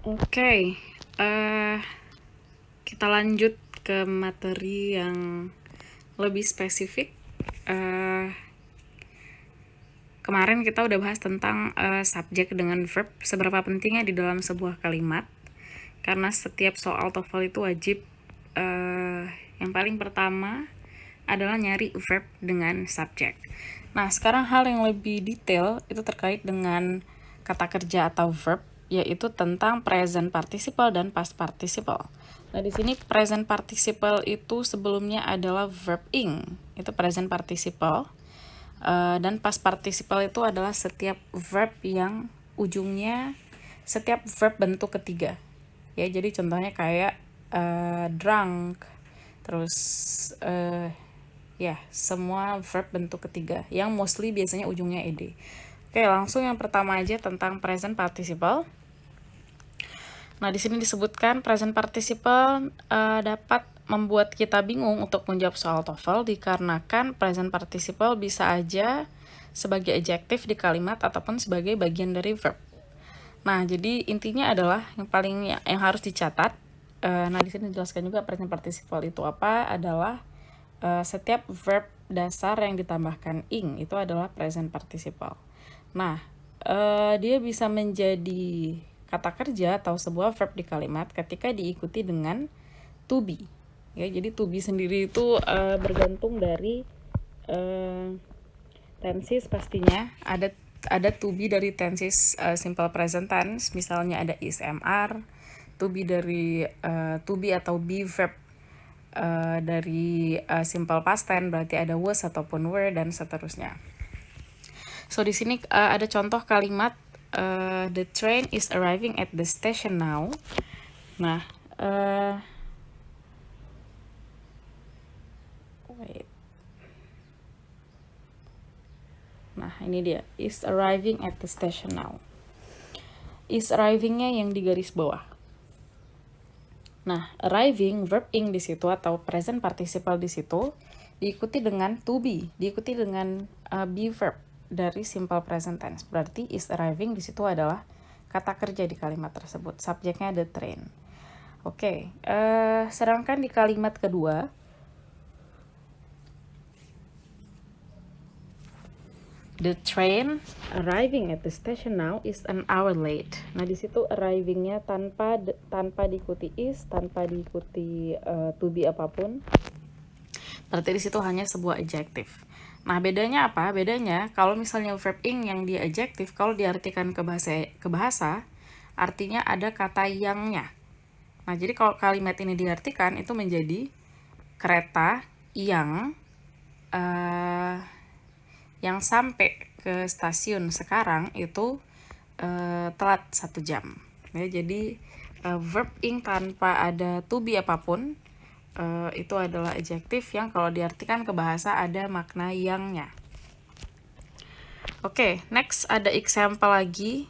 Oke, kita lanjut ke materi yang lebih spesifik. Eh, Kemarin kita udah bahas tentang subjek dengan verb, seberapa pentingnya di dalam sebuah kalimat. Karena setiap soal TOEFL itu wajib, yang paling pertama adalah nyari verb dengan subjek. Nah, sekarang hal yang lebih detail itu terkait dengan kata kerja atau verb, yaitu tentang present participle dan past participle. Nah, di sini present participle itu sebelumnya adalah verb ing, itu present participle. Dan past participle itu adalah setiap verb yang ujungnya setiap verb bentuk ketiga. Ya, jadi contohnya kayak drunk, terus ya semua verb bentuk ketiga yang mostly biasanya ujungnya ed. Oke, langsung yang pertama aja tentang present participle. Nah, di sini disebutkan present participle dapat membuat kita bingung untuk menjawab soal TOEFL dikarenakan present participle bisa aja sebagai adjektif di kalimat ataupun sebagai bagian dari verb. Nah, jadi intinya adalah yang harus dicatat. Nah, di sini dijelaskan juga present participle itu apa adalah setiap verb dasar yang ditambahkan ing itu adalah present participle. Nah, dia bisa menjadi kata kerja atau sebuah verb di kalimat ketika diikuti dengan to be. Ya, jadi to be sendiri itu bergantung dari tenses pastinya. Ada to be dari tenses simple present tense, misalnya ada is, am, to be dari to be atau be verb dari simple past tense berarti ada was ataupun were dan seterusnya. So di sini ada contoh kalimat the train is arriving at the station now. Nah, wait. Nah, ini dia is arriving at the station now. Is arriving-nya yang di garis bawah. Nah, arriving verb ing di situ atau present participle di situ diikuti dengan to be, diikuti dengan be verb dari simple present tense. Berarti is arriving di situ adalah kata kerja di kalimat tersebut. Subjeknya the train. Oke, sedangkan di kalimat kedua the train arriving at the station now is an hour late. Nah, di situ arriving-nya tanpa diikuti is, tanpa diikuti to be apapun. Berarti di situ hanya sebuah adjektif. Nah, bedanya apa? Bedanya kalau misalnya verb ing yang dia adjektif, kalau diartikan ke bahasa, artinya ada kata yangnya. Nah, jadi kalau kalimat ini diartikan itu menjadi kereta yang sampai ke stasiun sekarang itu telat 1 jam. Ya, jadi verb ing tanpa ada to be apapun itu adalah adjektif yang kalau diartikan ke bahasa ada makna yangnya. Oke, next ada example lagi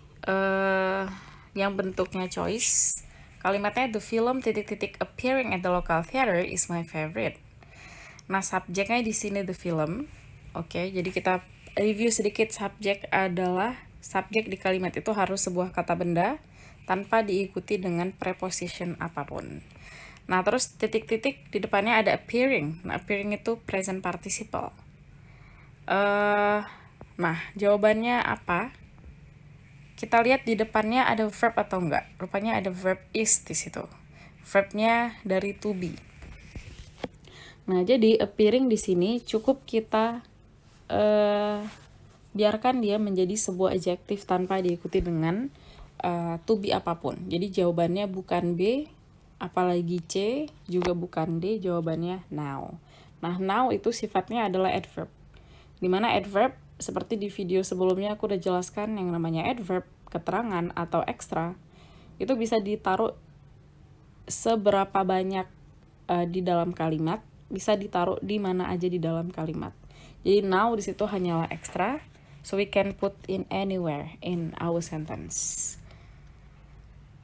yang bentuknya choice. Kalimatnya the film appearing at the local theater is my favorite. Nah, subjeknya di sini the film. Oke, jadi kita review sedikit. Subjek di kalimat itu harus sebuah kata benda tanpa diikuti dengan preposition apapun. Nah, terus titik-titik di depannya ada appearing. Nah, appearing itu present participle. Nah, jawabannya apa? Kita lihat di depannya ada verb atau enggak. Rupanya ada verb is di situ. Verbnya dari to be. Nah, jadi appearing di sini cukup kita biarkan dia menjadi sebuah adjektif tanpa diikuti dengan to be apapun. Jadi jawabannya bukan B, apalagi C, juga bukan D, jawabannya now. Nah, now itu sifatnya adalah adverb. Dimana adverb, seperti di video sebelumnya aku udah jelaskan yang namanya adverb, keterangan atau ekstra, itu bisa ditaruh seberapa banyak di dalam kalimat, bisa ditaruh di mana aja di dalam kalimat. Jadi now di situ hanyalah ekstra, so we can put in anywhere in our sentence.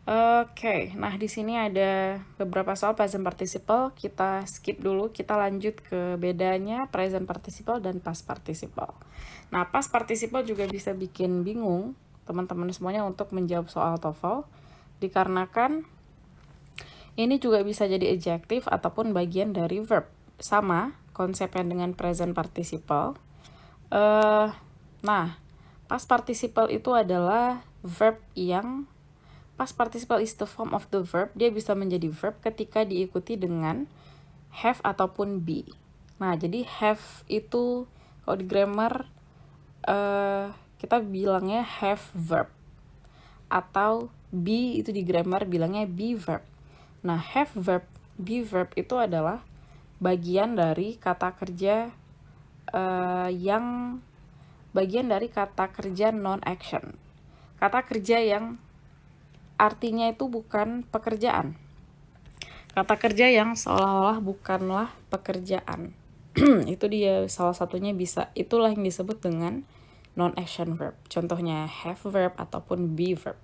Oke, nah di sini ada beberapa soal present participle. Kita skip dulu, kita lanjut ke bedanya present participle dan past participle. Nah, past participle juga bisa bikin bingung teman-teman semuanya untuk menjawab soal TOEFL. Dikarenakan ini juga bisa jadi adjective ataupun bagian dari verb. Sama konsepnya dengan present participle. Nah, past participle itu adalah verb yang past participle is the form of the verb. Dia bisa menjadi verb ketika diikuti dengan have ataupun be. Nah, jadi have itu kalau di grammar kita bilangnya have verb. Atau be itu di grammar bilangnya be verb. Nah, have verb, be verb itu adalah bagian dari kata kerja yang bagian dari kata kerja non-action. Kata kerja yang artinya itu bukan pekerjaan. Kata kerja yang seolah-olah bukanlah pekerjaan. Itu dia salah satunya bisa. Itulah yang disebut dengan non-action verb. Contohnya have verb ataupun be verb.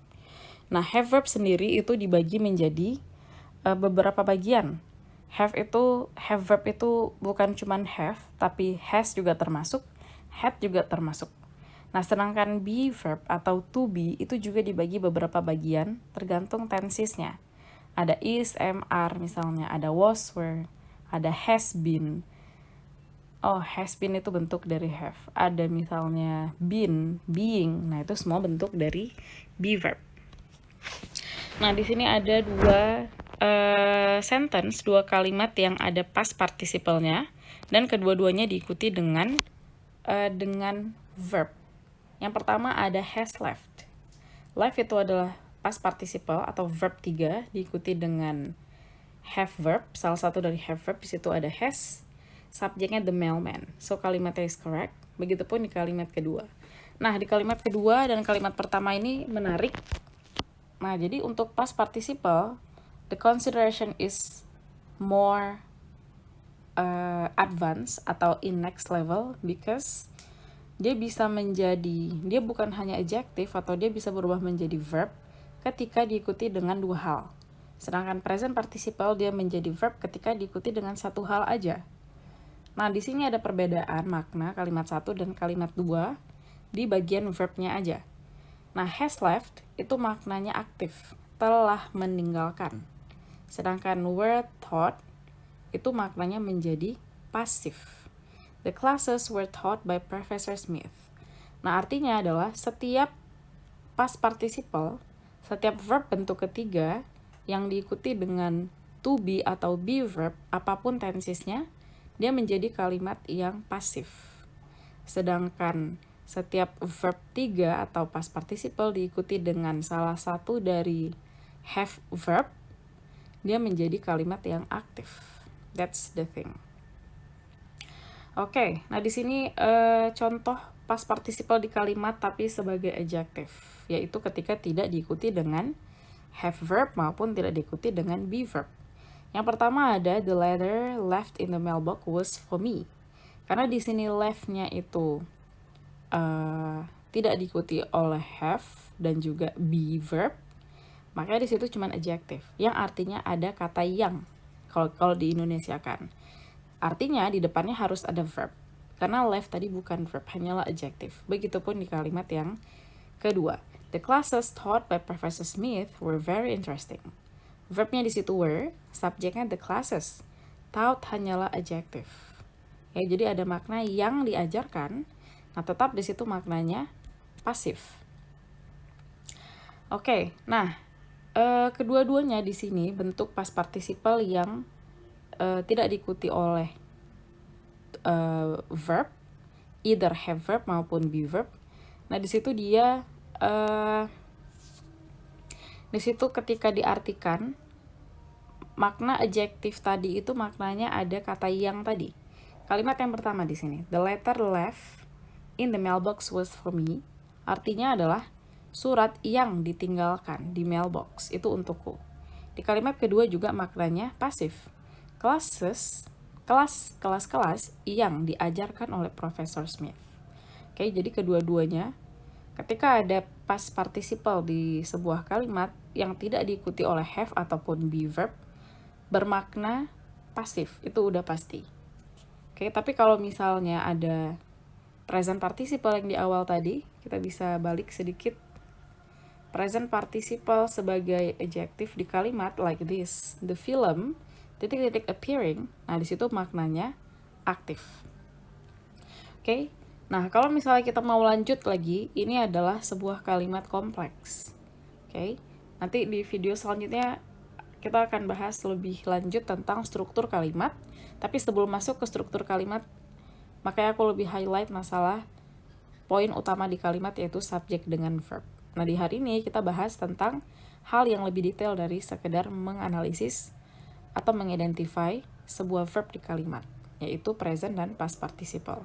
Nah, have verb sendiri itu dibagi menjadi beberapa bagian. Have verb itu bukan cuman have, tapi has juga termasuk, had juga termasuk. Nah, sedangkan be verb atau to be itu juga dibagi beberapa bagian tergantung tensesnya. Ada is, am, are misalnya, ada was, were, ada has been. Oh, has been itu bentuk dari have. Ada misalnya been, being. Nah, itu semua bentuk dari be verb. Nah, di sini ada dua kalimat yang ada past participle-nya dan kedua-duanya diikuti dengan verb. Yang pertama ada has left. Left itu adalah past participle atau verb 3 diikuti dengan have verb. Salah satu dari have verb di situ ada has. Subjeknya the mailman. So kalimatnya is correct. Begitupun di kalimat kedua. Nah, di kalimat kedua dan kalimat pertama ini menarik. Nah, jadi untuk past participle, the consideration is more advanced atau in next level because dia bukan hanya adjective atau dia bisa berubah menjadi verb ketika diikuti dengan dua hal. Sedangkan present participle dia menjadi verb ketika diikuti dengan satu hal aja. Nah, di sini ada perbedaan makna kalimat 1 dan kalimat 2 di bagian verbnya aja. Nah, has left itu maknanya aktif, telah meninggalkan. Sedangkan were taught itu maknanya menjadi pasif. The classes were taught by Professor Smith. Nah, artinya adalah setiap past participle, setiap verb bentuk ketiga yang diikuti dengan to be atau be verb, apapun tensesnya, dia menjadi kalimat yang pasif. Sedangkan setiap verb 3 atau past participle diikuti dengan salah satu dari have verb, dia menjadi kalimat yang aktif. That's the thing. Oke, nah di sini contoh past participle di kalimat tapi sebagai adjective, yaitu ketika tidak diikuti dengan have verb maupun tidak diikuti dengan be verb. Yang pertama ada the letter left in the mailbox was for me. Karena di sini left-nya itu tidak diikuti oleh have dan juga be verb, makanya di situ cuma adjective yang artinya ada kata yang kalau di Indonesia kan. Artinya di depannya harus ada verb. Karena left tadi bukan verb, hanyalah adjective. Begitupun di kalimat yang kedua. The classes taught by Professor Smith were very interesting. Verbnya di situ were, subjeknya the classes. Taught hanyalah adjective. Ya, jadi ada makna yang diajarkan. Nah, tetap di situ maknanya pasif. Oke, nah kedua-duanya di sini bentuk past participle yang tidak diikuti oleh verb, either have verb maupun be verb. Nah, di situ dia di situ ketika diartikan makna adjektif tadi itu maknanya ada kata yang tadi. Kalimat yang pertama di sini, the letter left in the mailbox was for me, artinya adalah surat yang ditinggalkan di mailbox itu untukku. Di kalimat kedua juga maknanya pasif. Kelas yang diajarkan oleh Profesor Smith. Oke, jadi kedua-duanya ketika ada past participle di sebuah kalimat yang tidak diikuti oleh have ataupun be verb bermakna pasif, itu udah pasti. Oke, tapi kalau misalnya ada present participle yang di awal tadi, kita bisa balik sedikit. present participle sebagai adjective di kalimat like this. The film titik-titik appearing. Nah, di situ maknanya aktif. Oke. Nah, kalau misalnya kita mau lanjut lagi, ini adalah sebuah kalimat kompleks. Oke. Nanti di video selanjutnya kita akan bahas lebih lanjut tentang struktur kalimat. Tapi sebelum masuk ke struktur kalimat, makanya aku lebih highlight masalah poin utama di kalimat, yaitu subjek dengan verb. Nah, di hari ini kita bahas tentang hal yang lebih detail dari sekedar menganalisis atau mengidentify sebuah verb di kalimat, yaitu present dan past participle.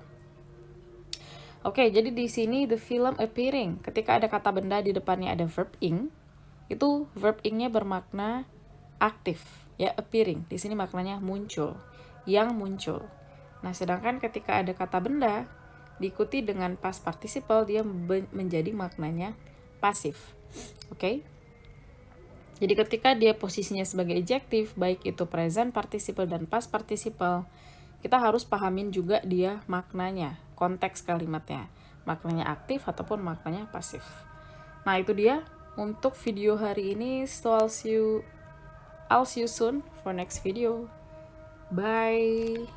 Oke, jadi di sini the film appearing, ketika ada kata benda di depannya ada verb ing, itu verb ing-nya bermakna aktif, ya, appearing. Di sini maknanya muncul, yang muncul. Nah, sedangkan ketika ada kata benda diikuti dengan past participle, dia menjadi maknanya pasif. Oke? Jadi ketika dia posisinya sebagai adjective, baik itu present participle dan past participle, kita harus pahamin juga dia maknanya, konteks kalimatnya, maknanya aktif ataupun maknanya pasif. Nah, itu dia untuk video hari ini. So I'll see you soon for next video. Bye.